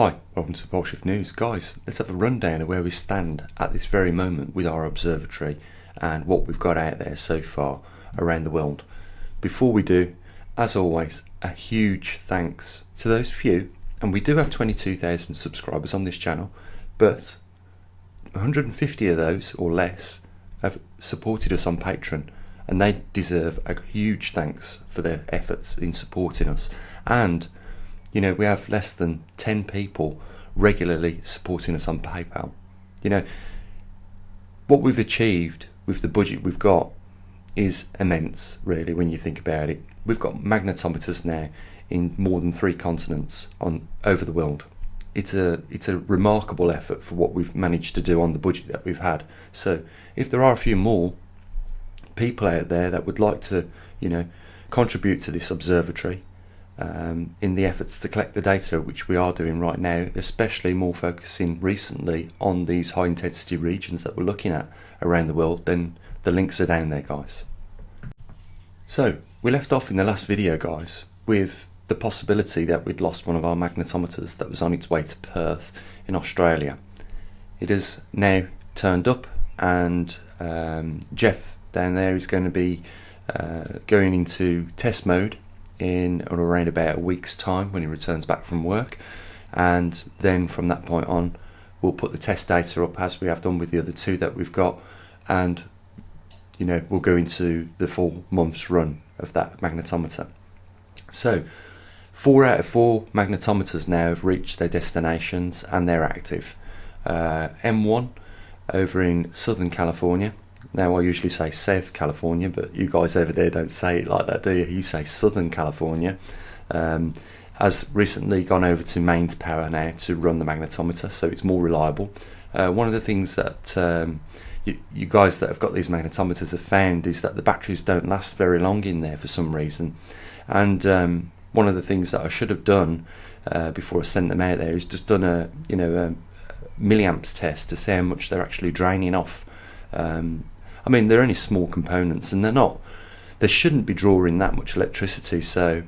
Hi, welcome to Pole Shift News. Guys, let's have a rundown of where we stand at this very moment with our observatory and what we've got out there so far around the world. Before we do, as always, a huge thanks to those few, and we do have 22,000 subscribers on this channel, but 150 of those or less have supported us on Patreon, and they deserve a huge thanks for their efforts in supporting us. And you know, we have less than 10 people regularly supporting us on PayPal. You know, what we've achieved with the budget we've got is immense, really, when you think about it. We've got magnetometers now in more than 3 continents over the world. It's a remarkable effort for what we've managed to do on the budget that we've had. So if there are a few more people out there that would like to, you know, contribute to this observatory, in the efforts to collect the data, which we are doing right now, especially more focusing recently on these high intensity regions that we're looking at around the world, then the links are down there, guys. So we left off in the last video, guys, with the possibility that we'd lost one of our magnetometers that was on its way to Perth in Australia. It has now turned up, and Jeff down there is going to be going into test mode in or around about a week's time when he returns back from work, and then from that point on we'll put the test data up as we have done with the other 2 that we've got, and you know, we'll go into the full month's run of that magnetometer. So 4 out of 4 magnetometers now have reached their destinations and they're active. M1 over in Southern California. Now, I usually say South California, but you guys over there don't say it like that, do you? You say Southern California. Has recently gone over to mains power now to run the magnetometer, so it's more reliable. One of the things that you guys that have got these magnetometers have found is that the batteries don't last very long in there for some reason. And one of the things that I should have done before I sent them out there is just done a milliamps test to see how much they're actually draining off. I mean, they're only small components, and they shouldn't be drawing that much electricity, so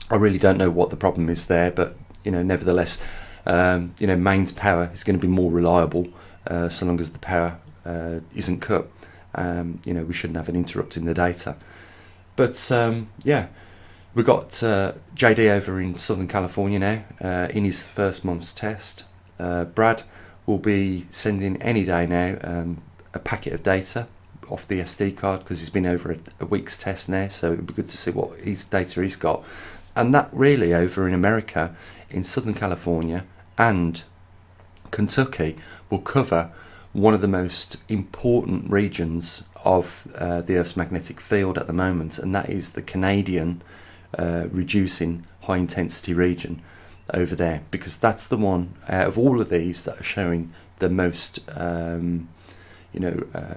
I really don't know what the problem is there, but you know, nevertheless, mains power is going to be more reliable so long as the power isn't cut. We shouldn't have an interrupt in the data. But yeah, we've got JD over in Southern California now in his first month's test. Brad will be sending any day now a packet of data off the SD card, because he's been over a week's test now, so it'd be good to see what his data he's got. And that really over in America, in Southern California and Kentucky, will cover one of the most important regions of the Earth's magnetic field at the moment, and that is the Canadian reducing high intensity region over there, because that's the one out of all of these that are showing the most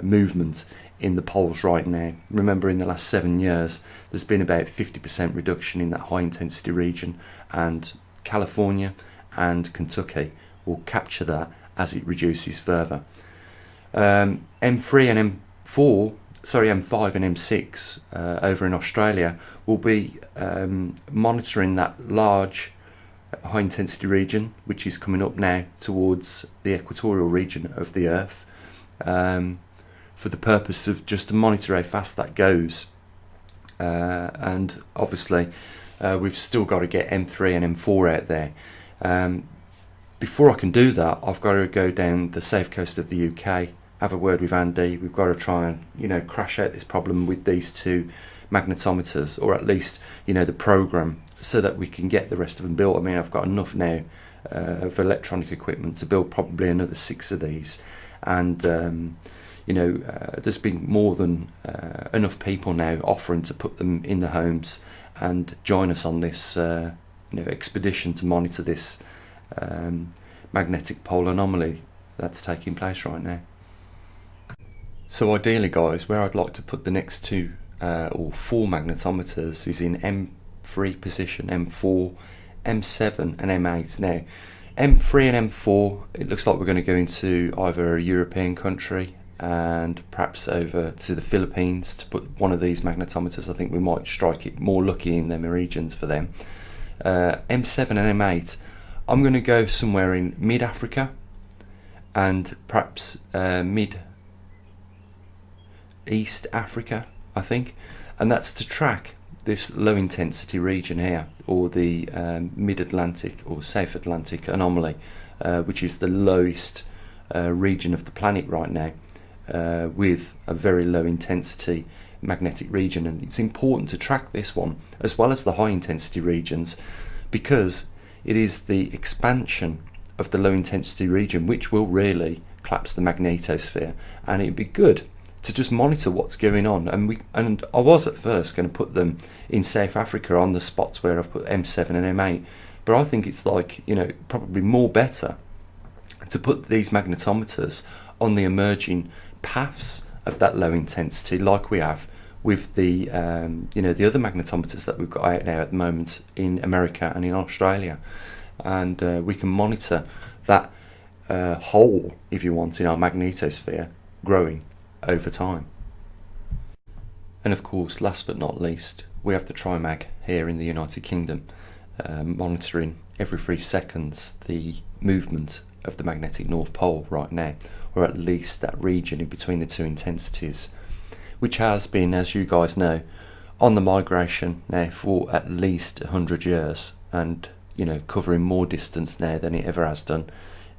movement in the poles right now. Remember, in the last 7 years there's been about 50% reduction in that high intensity region, and California and Kentucky will capture that as it reduces further. M5 and M6 over in Australia will be monitoring that large high intensity region, which is coming up now towards the equatorial region of the Earth, for the purpose of just to monitor how fast that goes. And obviously we've still got to get M3 and M4 out there. Before I can do that, I've got to go down the south coast of the UK, have a word with Andy. We've got to try and crash out this problem with these 2 magnetometers, or at least the program, so that we can get the rest of them built. I mean, I've got enough now of electronic equipment to build probably another 6 of these, and there's been more than enough people now offering to put them in the homes and join us on this expedition to monitor this magnetic pole anomaly that's taking place right now. So ideally, guys, where I'd like to put the next 2 or 4 magnetometers is in M3 position, M4, M7 and M8. Now M3 and M4, it looks like we're going to go into either a European country and perhaps over to the Philippines to put one of these magnetometers. I think we might strike it more lucky in them regions for them. M7 and M8 I'm going to go somewhere in mid-Africa and perhaps mid-East Africa, I think, and that's to track this low intensity region here, or the mid-Atlantic or South Atlantic anomaly, which is the lowest region of the planet right now, with a very low intensity magnetic region. And it's important to track this one as well as the high intensity regions, because it is the expansion of the low intensity region which will really collapse the magnetosphere. And it'd be good to just monitor what's going on. And I was at first going to put them in South Africa on the spots where I've put M7 and M8, but I think it's like, you know, probably more better to put these magnetometers on the emerging paths of that low intensity, like we have with the you know, the other magnetometers that we've got out now at the moment in America and in Australia, and we can monitor that hole, if you want, in our magnetosphere growing over time. And of course, last but not least, we have the TriMag here in the United Kingdom, monitoring every 3 seconds the movement of the magnetic North Pole right now, or at least that region in between the two intensities, which has been, as you guys know, on the migration now for at least 100 years, and, you know, covering more distance now than it ever has done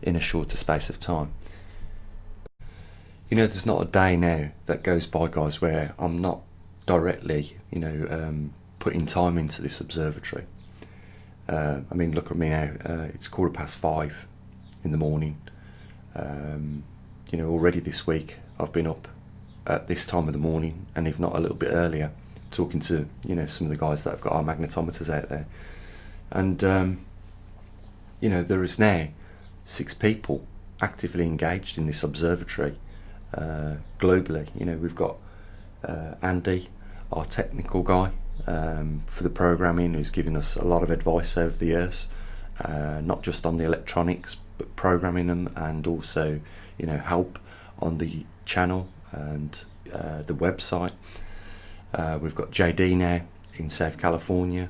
in a shorter space of time. You know, there's not a day now that goes by, guys, where I'm not directly, you know, putting time into this observatory. I mean, look at me now, it's 5:15 in the morning. You know, already this week I've been up at this time of the morning, and if not a little bit earlier, talking to, you know, some of the guys that have got our magnetometers out there. And you know, there is now 6 people actively engaged in this observatory globally. You know, we've got Andy, our technical guy, for the programming, who's given us a lot of advice over the years, not just on the electronics but programming them, and also, you know, help on the channel and the website. We've got JD now in South California,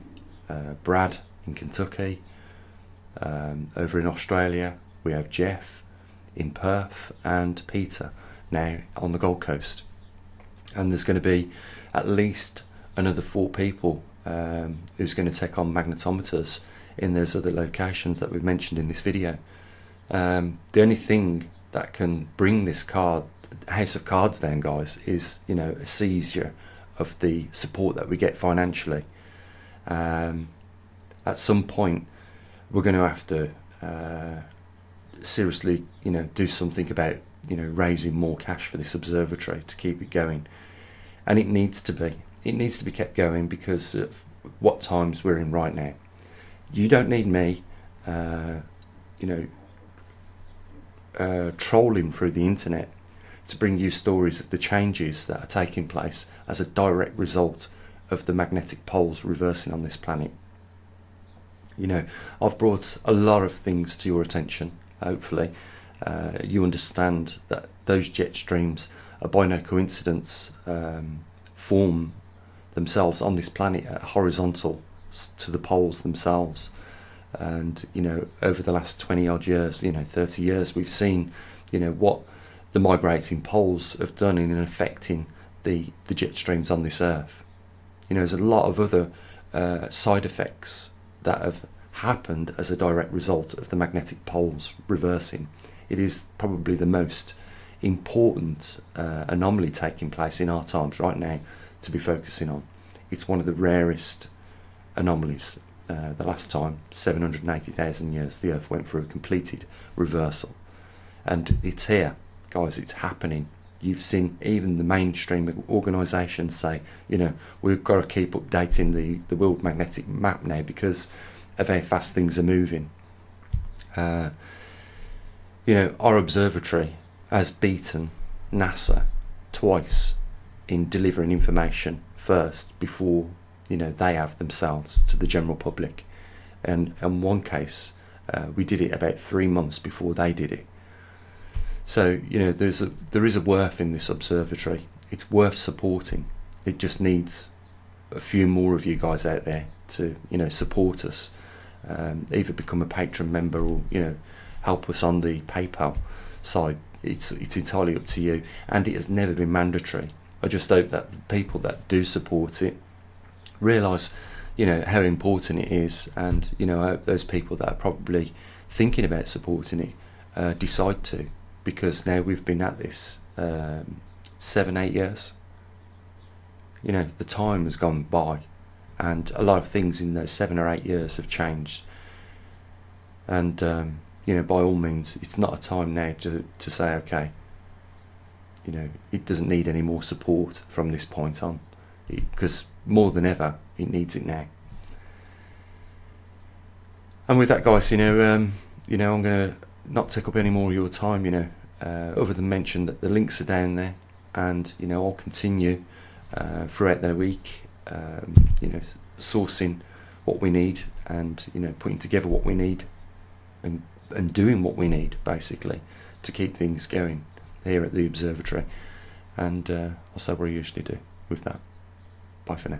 Brad in Kentucky, over in Australia we have Jeff in Perth, and Peter now on the Gold Coast. And there's going to be at least another 4 people who's going to take on magnetometers in those other locations that we've mentioned in this video. The only thing that can bring this house of cards down, guys, is, you know, a seizure of the support that we get financially. At some point we're going to have to seriously, you know, do something about, you know, raising more cash for this observatory to keep it going. And it needs to be kept going because of what times we're in right now. You don't need me you know, trolling through the internet to bring you stories of the changes that are taking place as a direct result of the magnetic poles reversing on this planet. You know, I've brought a lot of things to your attention. Hopefully you understand that those jet streams are by no coincidence form themselves on this planet at horizontal to the poles themselves. And, you know, over the last 20 odd years, you know, 30 years, we've seen, you know, what the migrating poles have done in affecting the jet streams on this earth. You know, there's a lot of other side effects that have happened as a direct result of the magnetic poles reversing. It is probably the most important anomaly taking place in our times right now to be focusing on. It's one of the rarest anomalies. The last time, 780,000 years, the Earth went through a completed reversal. And it's here, guys, it's happening. You've seen even the mainstream organisations say, you know, we've got to keep updating the world magnetic map now because of how fast things are moving. You know, our observatory has beaten NASA twice in delivering information first before, you know, they have themselves to the general public. And in one case, we did it about 3 months before they did it. So, you know, there is a worth in this observatory. It's worth supporting. It just needs a few more of you guys out there to, you know, support us either become a patron member or, you know, help us on the PayPal side. It's entirely up to you, and it has never been mandatory. I just hope that the people that do support it realise, you know, how important it is, and, you know, I hope those people that are probably thinking about supporting it decide to, because now we've been at this 7-8 years. You know, the time has gone by, and a lot of things in those 7 or 8 years have changed. And you know, by all means, it's not a time now to say, okay, you know, it doesn't need any more support from this point on, because more than ever it needs it now. And with that, guys, you know, I'm going to not take up any more of your time, you know, other than mention that the links are down there, and, you know, I'll continue throughout the week, you know, sourcing what we need, and, you know, putting together what we need, and doing what we need, basically, to keep things going here at the observatory. And I'll say what I usually do with that. Bye for now.